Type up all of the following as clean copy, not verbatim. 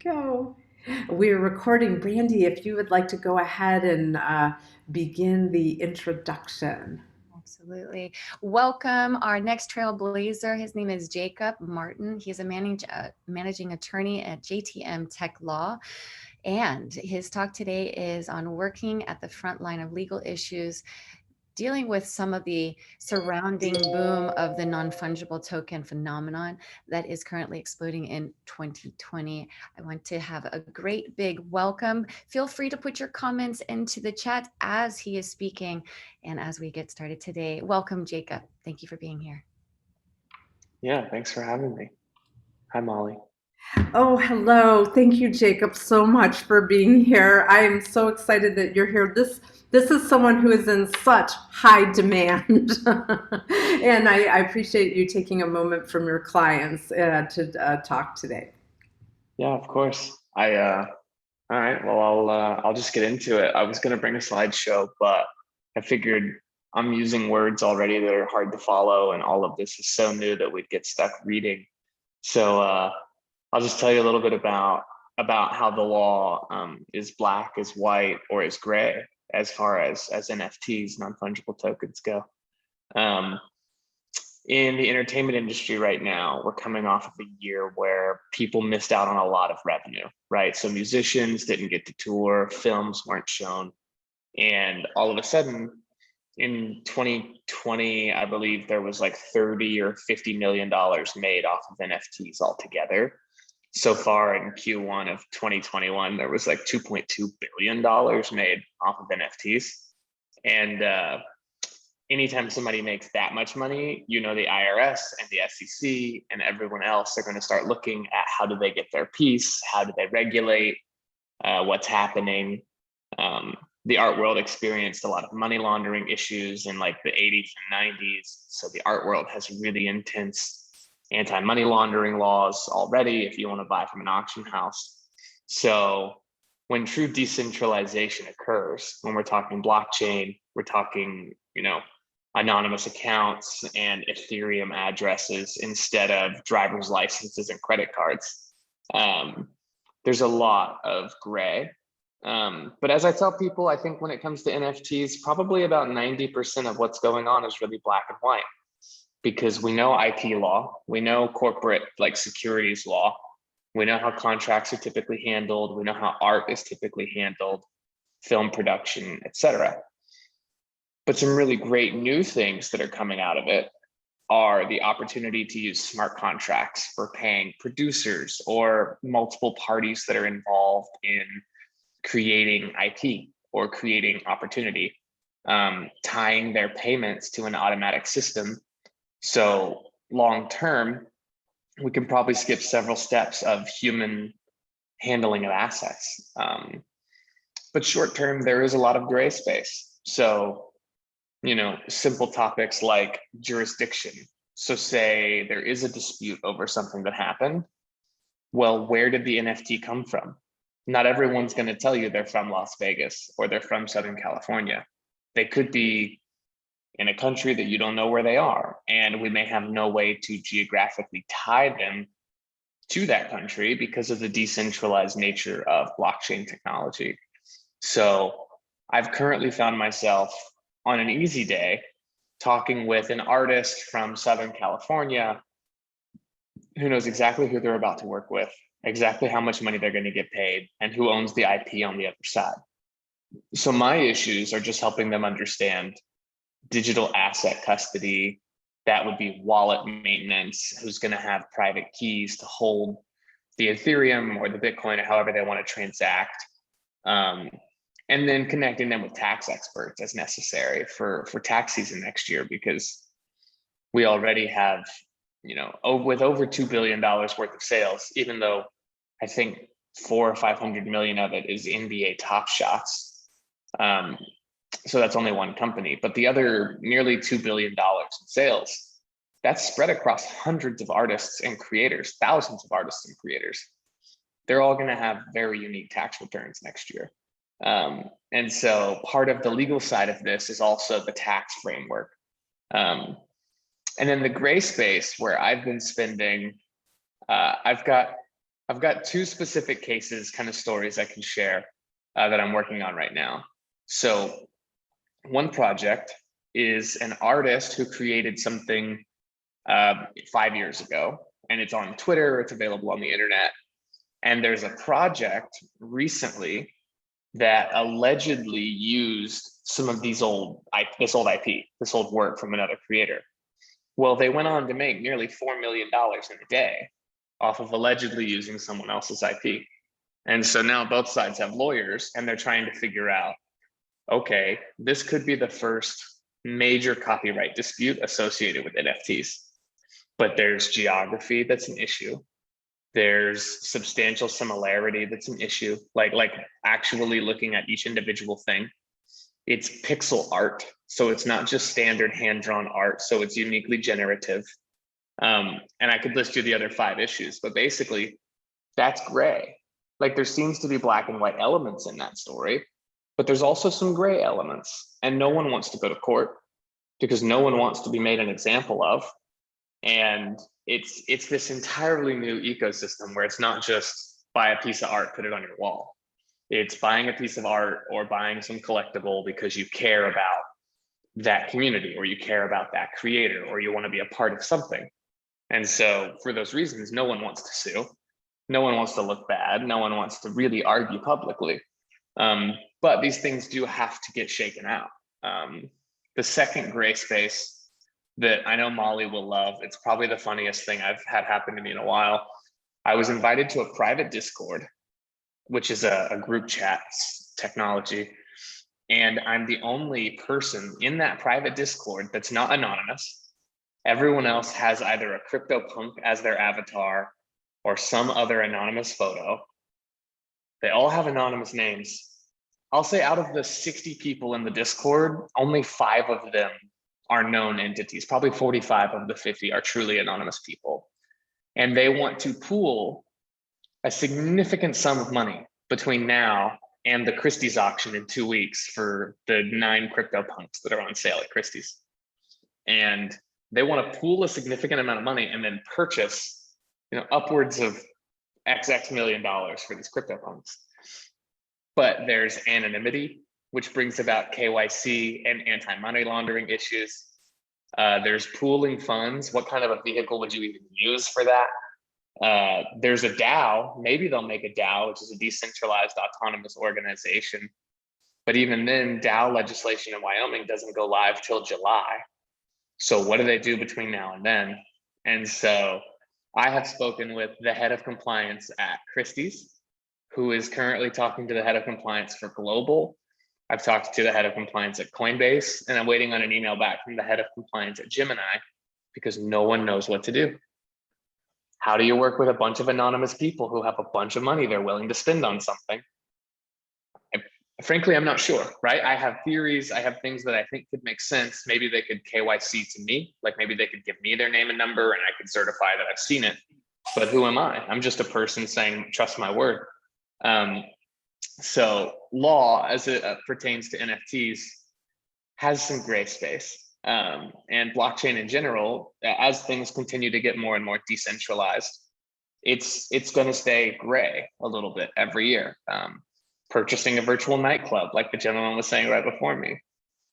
Go. We're recording. Brandy, if you would like to go ahead and begin the introduction. Absolutely. Welcome our next Trailblazer. His name is Jacob Martin. He's a managing attorney at JTM Tech Law. And his talk today is on working at the front line of legal issues, dealing with some of the surrounding boom of the non-fungible token phenomenon that is currently exploding in 2020. I want to have a great big welcome. Feel free to put your comments into the chat as he is speaking and as we get started today. Welcome, Jacob. Thank you for being here. Yeah, thanks for having me. Hi, Molly. Oh, hello. Thank you, Jacob, so much for being here. I am so excited that you're here. This is someone who is in such high demand. And I appreciate you taking a moment from your clients to talk today. Yeah, of course. All right. Well, I'll just get into it. I was gonna bring a slideshow, but I figured I'm using words already that are hard to follow, and all of this is so new that we'd get stuck reading. So I'll just tell you a little bit about how the law is black, is white, or is gray as far as NFTs, non-fungible tokens go. Um, in the entertainment industry right now, we're coming off of a year where people missed out on a lot of revenue, right? So musicians didn't get to tour, films weren't shown. And all of a sudden in 2020, I believe there was like 30 or $50 million made off of NFTs altogether. So far in Q1 of 2021, there was like $2.2 billion made off of NFTs. And anytime somebody makes that much money, you know, the IRS and the SEC and everyone else are going to start looking at how do they get their piece, how do they regulate, what's happening. The art world experienced a lot of money laundering issues in like the 80s and 90s. So the art world has really intense anti-money laundering laws already if you want to buy from an auction house. So when true decentralization occurs, when we're talking blockchain, we're talking, you know, anonymous accounts and Ethereum addresses instead of driver's licenses and credit cards. There's a lot of gray. But as I tell people, I think when it comes to NFTs, probably about 90% of what's going on is really black and white, because we know IP law, we know corporate like securities law, we know how contracts are typically handled, we know how art is typically handled, film production, etc. But some really great new things that are coming out of it are the opportunity to use smart contracts for paying producers or multiple parties that are involved in creating IP or creating opportunity, tying their payments to an automatic system. So long term, we can probably skip several steps of human handling of assets. But short term, there is a lot of gray space. So, you know, simple topics like jurisdiction. So say there is a dispute over something that happened. Well, where did the NFT come from? Not everyone's going to tell you they're from Las Vegas or they're from Southern California. They could be in a country that you don't know where they are, and we may have no way to geographically tie them to that country because of the decentralized nature of blockchain technology. So I've currently found myself on an easy day talking with an artist from Southern California who knows exactly who they're about to work with, exactly how much money they're going to get paid, and who owns the IP on the other side. So my issues are just helping them understand digital asset custody. That would be wallet maintenance, who's going to have private keys to hold the Ethereum or the Bitcoin or however they want to transact. And then connecting them with tax experts as necessary for tax season next year, because we already have, you know, with over $2 billion worth of sales, even though I think 400 or 500 million of it is NBA Top Shots. So that's only one company, but the other nearly $2 billion in sales, that's spread across hundreds of artists and creators, thousands of artists and creators. They're all going to have very unique tax returns next year. And so part of the legal side of this is also the tax framework. And then the gray space where I've been spending, I've got I've got two specific cases, kind of stories I can share that I'm working on right now. So one project is an artist who created something 5 years ago, and it's on Twitter, it's available on the internet. And there's a project recently that allegedly used some of this old IP, this old work from another creator. Well, they went on to make nearly $4 million in a day off of allegedly using someone else's IP. And so now both sides have lawyers and they're trying to figure out, okay, this could be the first major copyright dispute associated with NFTs. But there's geography that's an issue. There's substantial similarity that's an issue, like actually looking at each individual thing. It's pixel art, so it's not just standard hand-drawn art, so it's uniquely generative. And I could list you the other 5 issues, but basically that's gray. Like there seems to be black and white elements in that story, but there's also some gray elements, and no one wants to go to court because no one wants to be made an example of. And it's this entirely new ecosystem where it's not just buy a piece of art, put it on your wall. It's buying a piece of art or buying some collectible because you care about that community or you care about that creator or you want to be a part of something. And so for those reasons, no one wants to sue. No one wants to look bad. No one wants to really argue publicly. But these things do have to get shaken out. The second gray space that I know Molly will love, it's probably the funniest thing I've had happen to me in a while. I was invited to a private Discord, which is a group chat technology. And I'm the only person in that private Discord that's not anonymous. Everyone else has either a CryptoPunk as their avatar or some other anonymous photo. They all have anonymous names. I'll say out of the 60 people in the Discord, only 5 of them are known entities. Probably 45 of the 50 are truly anonymous people. And they want to pool a significant sum of money between now and the Christie's auction in 2 weeks for the 9 CryptoPunks that are on sale at Christie's. And they want to pool a significant amount of money and then purchase, upwards of XX million dollars for these CryptoPunks. But there's anonymity, which brings about KYC and anti-money laundering issues. There's pooling funds. What kind of a vehicle would you even use for that? There's a DAO. Maybe they'll make a DAO, which is a decentralized autonomous organization. But even then, DAO legislation in Wyoming doesn't go live till July. So what do they do between now and then? And so I have spoken with the head of compliance at Christie's, who is currently talking to the head of compliance for Global. I've talked to the head of compliance at Coinbase, and I'm waiting on an email back from the head of compliance at Gemini because no one knows what to do. How do you work with a bunch of anonymous people who have a bunch of money they're willing to spend on something? Frankly, I'm not sure, right? I have theories. I have things that I think could make sense. Maybe they could KYC to me, like maybe they could give me their name and number and I could certify that I've seen it. But who am I? I'm just a person saying, trust my word. So law, as it pertains to NFTs, has some gray space. And blockchain in general, as things continue to get more and more decentralized, it's going to stay gray a little bit every year. Purchasing a virtual nightclub, like the gentleman was saying right before me,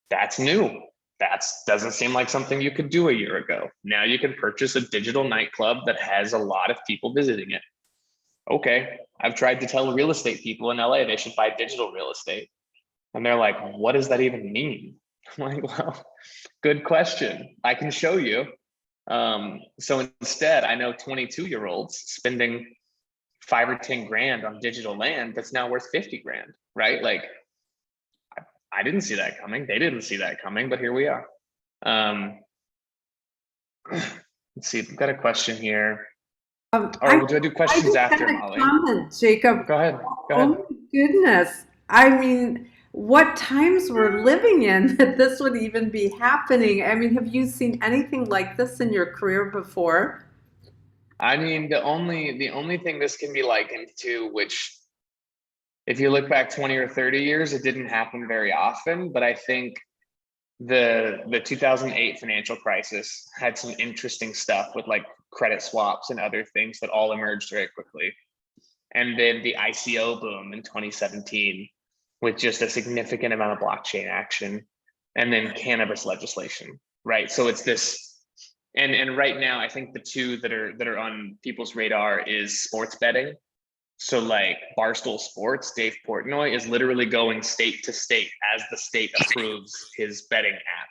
that's new. That doesn't seem like something you could do a year ago. Now you can purchase a digital nightclub that has a lot of people visiting it. Okay, I've tried to tell real estate people in LA they should buy digital real estate. And they're like, what does that even mean? I'm like, well, good question. I can show you. So instead, I know 22-year-olds spending 5 or 10 grand on digital land that's now worth 50 grand, right? Like, I didn't see that coming. They didn't see that coming, but here we are. Let's see, we've got a question here. Or do I do questions after, Molly? Comment, Jacob. Go ahead. Oh my goodness. I mean, what times we're living in that this would even be happening? I mean, have you seen anything like this in your career before? I mean, the only thing this can be likened to, which if you look back 20 or 30 years, it didn't happen very often, but I think the 2008 financial crisis had some interesting stuff with like credit swaps and other things that all emerged very quickly. and then the ICO boom in 2017 with just a significant amount of blockchain action, and then cannabis legislation, right? So it's this, and right now I think the two that are on people's radar is sports betting. So like Barstool Sports, Dave Portnoy is literally going state to state as the state approves his betting app.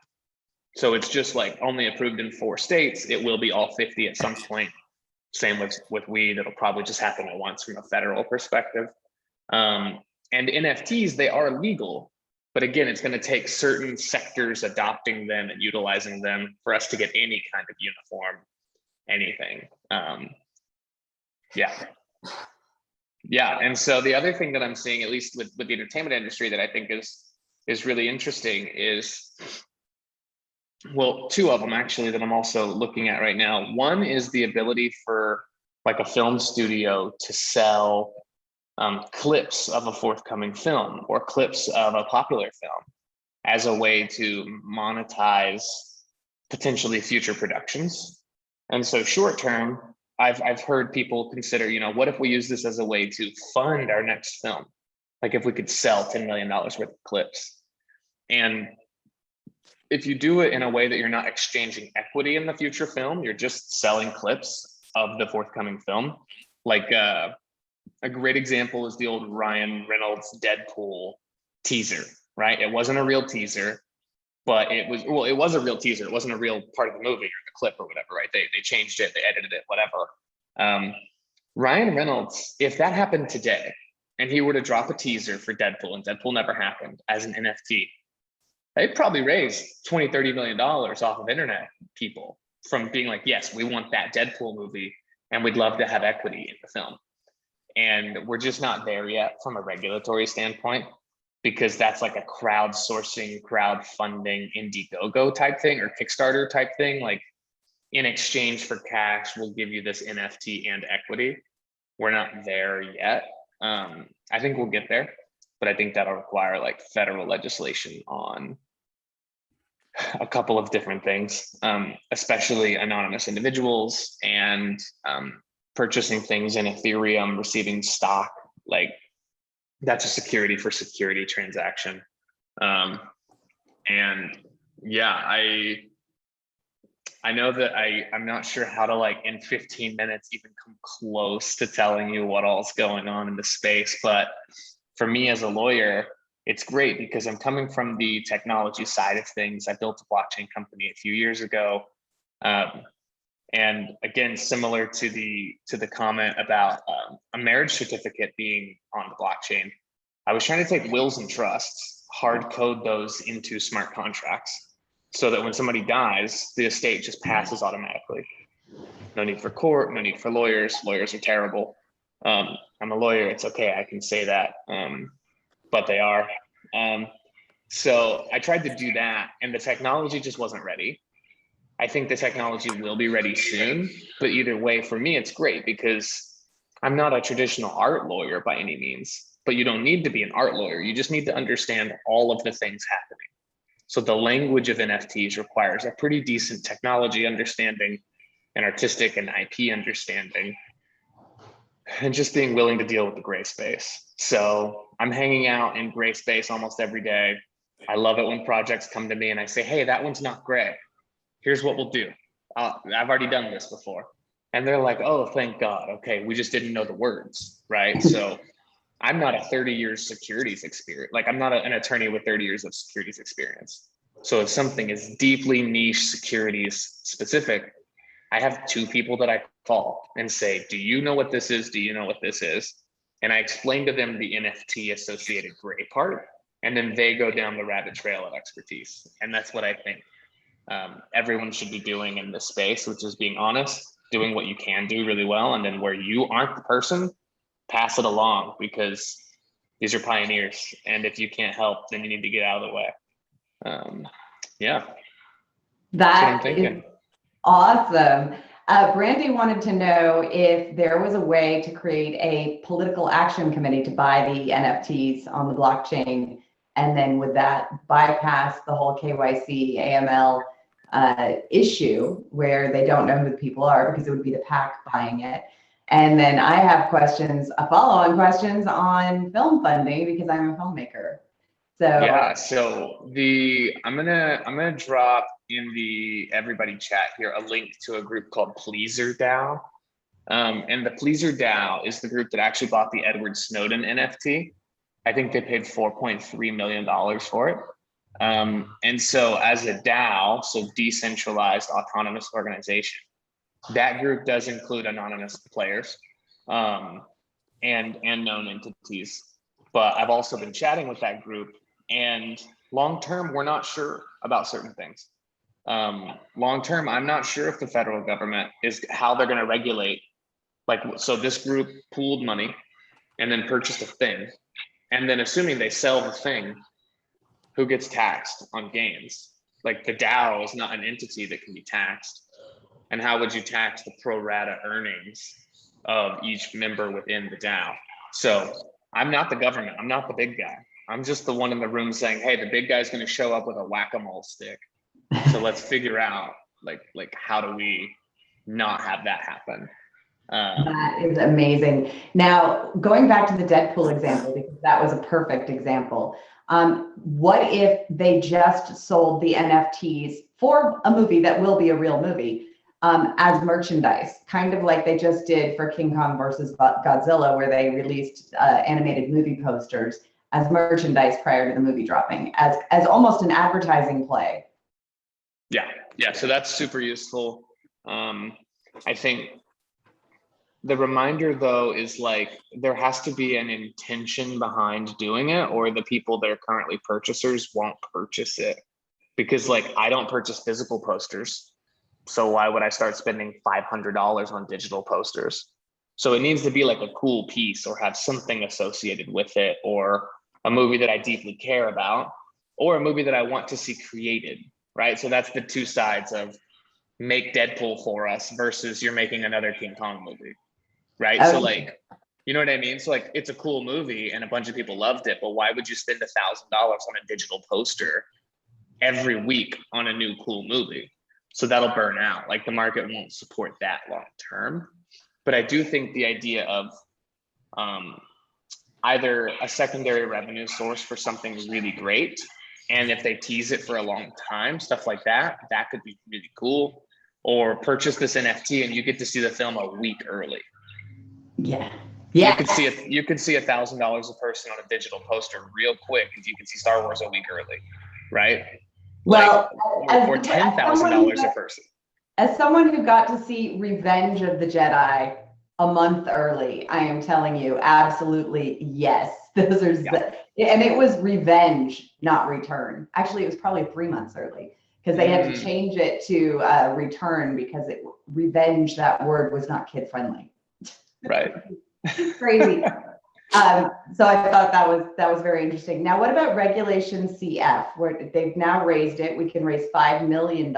So it's just like only approved in 4 states. It will be all 50 at some point. Same with weed. It'll probably just happen at once from a federal perspective. And NFTs, they are legal, but again, it's going to take certain sectors adopting them and utilizing them for us to get any kind of uniform anything. Yeah. And so the other thing that I'm seeing, at least with the entertainment industry, that I think is really interesting is, well, 2 of them actually that I'm also looking at right now. One is the ability for like a film studio to sell clips of a forthcoming film or clips of a popular film as a way to monetize potentially future productions. And so short term, I've heard people consider, what if we use this as a way to fund our next film? Like if we could sell $10 million worth of clips. And if you do it in a way that you're not exchanging equity in the future film, you're just selling clips of the forthcoming film. Like a great example is the old Ryan Reynolds Deadpool teaser, right? It wasn't a real teaser, but it was a real teaser. It wasn't a real part of the movie or the clip or whatever, right? They changed it, they edited it, whatever. Ryan Reynolds, if that happened today and he were to drop a teaser for Deadpool and Deadpool never happened as an NFT, they'd probably raise $20-30 million off of internet people from being like, yes, we want that Deadpool movie and we'd love to have equity in the film. And we're just not there yet from a regulatory standpoint, because that's like a crowdsourcing, crowdfunding Indiegogo type thing or Kickstarter type thing. Like in exchange for cash, we'll give you this NFT and equity. We're not there yet. I think we'll get there, but I think that'll require like federal legislation on a couple of different things, especially anonymous individuals and purchasing things in Ethereum, receiving stock, like that's a security for security transaction. And yeah, I know that I'm not sure how to, like, in 15 minutes even come close to telling you what all's going on in the space. But for me as a lawyer, it's great because I'm coming from the technology side of things. I built a blockchain company a few years ago. And again, similar to the comment about a marriage certificate being on the blockchain, I was trying to take wills and trusts, hard code those into smart contracts, so that when somebody dies, the estate just passes automatically. No need for court, no need for lawyers. Lawyers are terrible. I'm a lawyer, it's okay, I can say that, but they are. So I tried to do that, and the technology just wasn't ready. I think the technology will be ready soon, but either way, for me, it's great because I'm not a traditional art lawyer by any means, but you don't need to be an art lawyer. You just need to understand all of the things happening. So the language of NFTs requires a pretty decent technology understanding and artistic and IP understanding, and just being willing to deal with the gray space. So I'm hanging out in gray space almost every day. I love it when projects come to me and I say, hey, that one's not gray. Here's what we'll do. I've already done this before. And they're like, oh, thank God. Okay, we just didn't know the words, right? So I'm not a 30 years securities experience. Like I'm not an attorney with 30 years of securities experience. So if something is deeply niche securities specific, I have 2 people that I call and say, do you know what this is? Do you know what this is? And I explain to them the NFT associated gray part, and then they go down the rabbit trail of expertise. And that's what I think everyone should be doing in this space, which is being honest, doing what you can do really well. And then where you aren't the person, pass it along, because these are pioneers. And if you can't help, then you need to get out of the way. Yeah. That's what I'm thinking. Is awesome. Brandy wanted to know if there was a way to create a political action committee to buy the NFTs on the blockchain, and then would that bypass the whole KYC AML issue where they don't know who the people are, because it would be the PAC buying it. And then I have questions, follow-on questions on film funding because I'm a filmmaker. So yeah, so I'm gonna drop in the everybody chat here a link to a group called Pleaser DAO. And the Pleaser DAO is the group that actually bought the Edward Snowden NFT. I think they paid $4.3 million for it. And so as a DAO, so decentralized autonomous organization, that group does include anonymous players and known entities. But I've also been chatting with that group, and long term, we're not sure about certain things. Long term, I'm not sure if the federal government is how they're going to regulate. Like, so this group pooled money and then purchased a thing. And then assuming they sell the thing, who gets taxed on gains? Like, the DAO is not an entity that can be taxed. And how would you tax the pro rata earnings of each member within the DAO? So I'm not the government. I'm not the big guy. I'm just the one in the room saying, hey, the big guy's going to show up with a whack-a-mole stick. So let's figure out like how do we not have that happen? that is amazing. Now, going back to the Deadpool example, because that was a perfect example. What if they just sold the NFTs for a movie that will be a real movie as merchandise, kind of like they just did for King Kong versus Godzilla, where they released animated movie posters as merchandise prior to the movie dropping, as almost an advertising play. Yeah. So that's super useful. I think the reminder though is like there has to be an intention behind doing it, or the people that are currently purchasers won't purchase it. Because like I don't purchase physical posters, so why would I start spending $500 on digital posters? So it needs to be like a cool piece or have something associated with it, or a movie that I deeply care about, or a movie that I want to see created, right? So that's the two sides of make Deadpool for us versus you're making another King Kong movie, right? Okay. So like, you know what I mean? So like, it's a cool movie and a bunch of people loved it, but why would you spend $1,000 on a digital poster every week on a new cool movie? So that'll burn out. Like the market won't support that long term. But I do think the idea of either a secondary revenue source for something really great, and if they tease it for a long time, stuff like that, that could be really cool. Or purchase this NFT and you get to see the film a week early. Yeah. You could see $1,000 a person on a digital poster real quick if you could see Star Wars a week early, right? Well, like, or $10,000 a person. As someone who got to see Revenge of the Jedi a month early, I am telling you, absolutely yes. Those are, and it was Revenge, not Return. Actually, it was probably 3 months early because they had to change it to Return because Revenge, that word was not kid friendly. Right. Crazy. So I thought that was very interesting. Now, what about Regulation CF, where they've now raised it? We can raise $5 million.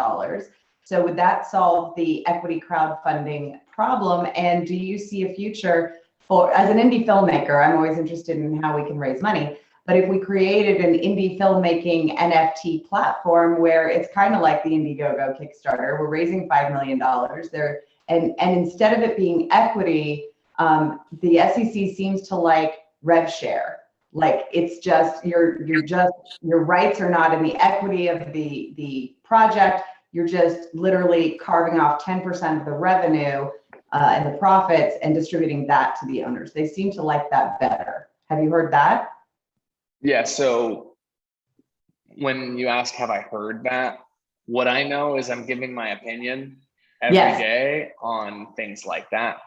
So would that solve the equity crowdfunding problem? And do you see a future for, as an indie filmmaker, I'm always interested in how we can raise money. But if we created an indie filmmaking NFT platform where it's kind of like the Indiegogo Kickstarter, we're raising $5 million there, and instead of it being equity, the SEC seems to like rev share. Like it's just your rights are not in the equity of the project. You're just literally carving off 10% of the revenue and the profits and distributing that to the owners. They seem to like that better. Have you heard that? Yeah. So when you ask, have I heard that? What I know is I'm giving my opinion every day on things like that.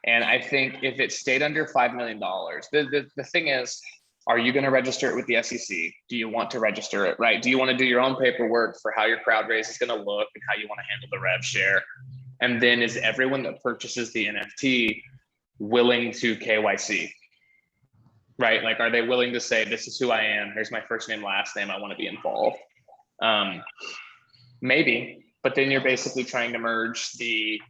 And I think if it stayed under $5 million, the thing is, are you going to register it with the SEC? Do you want to register it, right? Do you want to do your own paperwork for how your crowd raise is going to look and how you want to handle the rev share? And then is everyone that purchases the NFT willing to KYC, right? Like, are they willing to say, this is who I am. Here's my first name, last name. I want to be involved. Maybe, but then you're basically trying to merge the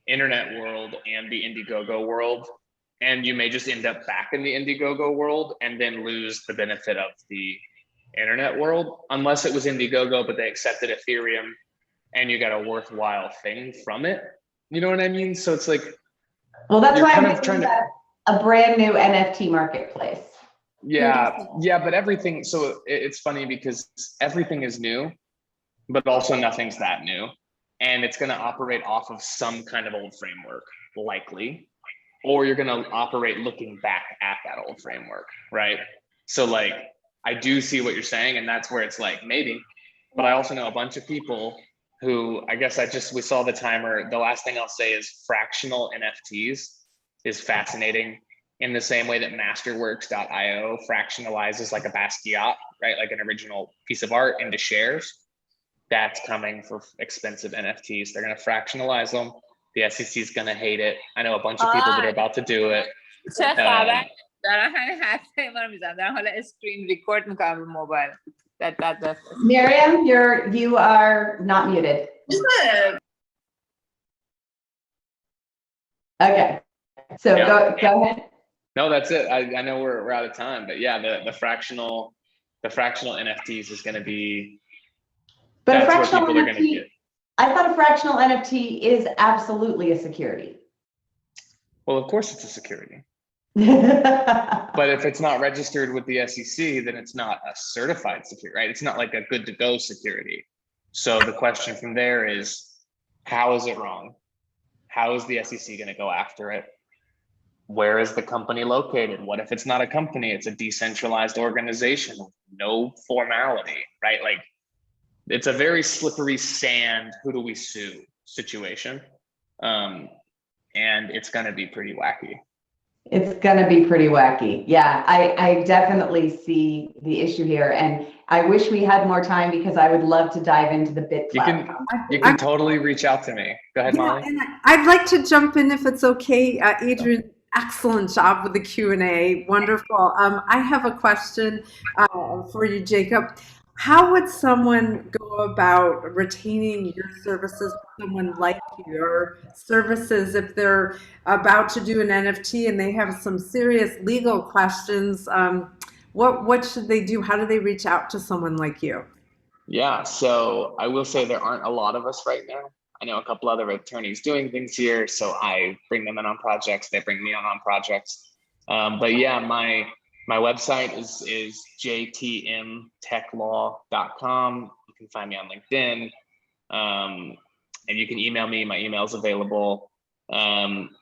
internet world and the Indiegogo world. And you may just end up back in the Indiegogo world and then lose the benefit of the internet world, unless it was Indiegogo, but they accepted Ethereum and you got a worthwhile thing from it. You know what I mean? So it's like, Well, that's You're why I'm kind of thinking trying to, about a brand new NFT marketplace. yeah, but everything, so it's funny because everything is new, but also nothing's that new. And it's going to operate off of some kind of old framework, likely, or you're going to operate looking back at that old framework, right? So like, I do see what you're saying, and that's where it's like, maybe, but I also know a bunch of people who, I guess we saw the timer. The last thing I'll say is fractional NFTs is fascinating in the same way that masterworks.io fractionalizes like a Basquiat, right? Like an original piece of art into shares. That's coming for expensive NFTs. They're going to fractionalize them. The SEC is going to hate it. I know a bunch of people that are about to do it. چه خبر؟ دارم همین حرفای ما رو میزنم. دارم حالا اسکرین ریکورد میکنم رو موبایل. That's Miriam, you are not muted. Okay. So Yeah. go ahead. No, that's it. I know we're out of time, but yeah, the fractional NFTs is going to be, But a that's where fractional people are going to NFT, get. I thought a fractional NFT is absolutely a security. Well, of course it's a security. But But if it's not registered with the SEC, then it's not a certified security, right? It's not like a good to go security. So the question from there is, how is it wrong? How is the SEC going to go after it? Where is the company located? What if it's not a company? It's a decentralized organization with no formality, right? Like, it's a very slippery sand, who do we sue situation. And it's going to be pretty wacky. it's going to be pretty wacky. Yeah, I definitely see the issue here. And I wish we had more time because I would love to dive into the bit You platform. can totally reach out to me. Go ahead, Molly. And I'd like to jump in if it's okay. Adrian, excellent job with the Q&A. Wonderful. I have a question for you, Jacob. How would someone go about retaining your services, someone like your services, if they're about to do an NFT and they have some serious legal questions? What should they do? How do they reach out to someone like you? Yeah, so I will say there aren't a lot of us right now. I know a couple other attorneys doing things here, so I bring them in on projects. They bring me on projects. But yeah, my website is jtmtechlaw.com. You can find me on LinkedIn, and you can email me. My email is available.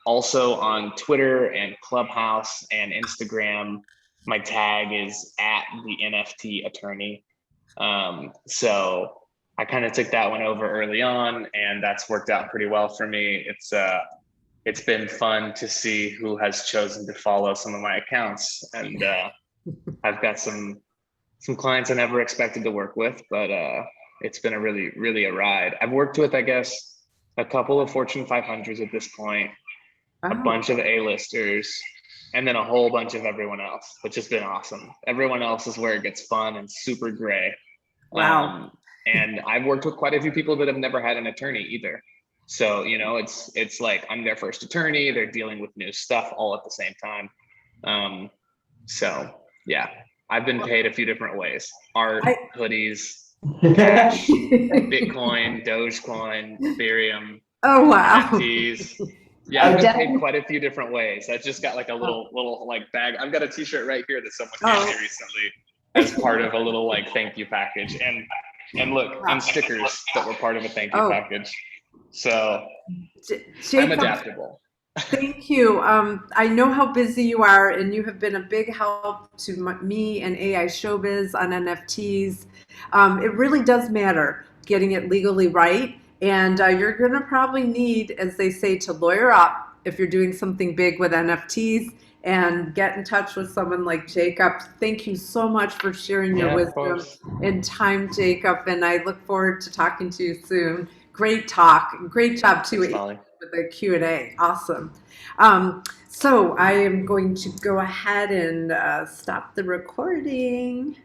Also on Twitter and Clubhouse and Instagram, my tag is @the NFT attorney. So I kind of took that one over early on, and that's worked out pretty well for me. It's been fun to see who has chosen to follow some of my accounts, and I've got some clients I never expected to work with, but it's been a really a ride. I've worked with, I guess, a couple of Fortune 500s at this point, a bunch of A-listers, and then a whole bunch of everyone else, which has been awesome. Everyone else is where it gets fun and super gray. Wow. And I've worked with quite a few people that have never had an attorney either. So, you know, it's like I'm their first attorney. They're dealing with new stuff all at the same time. So yeah, I've been paid a few different ways: art, hoodies, cash, Bitcoin, Dogecoin, Ethereum, Oh, wow. NFTs. Yeah, I've been paid quite a few different ways. I just got like a little like bag. I've got a t-shirt right here that someone gave me recently as part of a little like thank you package. And look, and stickers that were part of a thank you package. So I'm adaptable. Thank you. I know how busy you are, and you have been a big help to me and AI Showbiz on NFTs. It really does matter getting it legally right, and you're going to probably need, as they say, to lawyer up if you're doing something big with NFTs, and get in touch with someone like Jacob. Thank you so much for sharing your wisdom and time, Jacob, and I look forward to talking to you soon. Great talk. Great job, too. Thanks, with the Q&A. Awesome. So I am going to go ahead and stop the recording.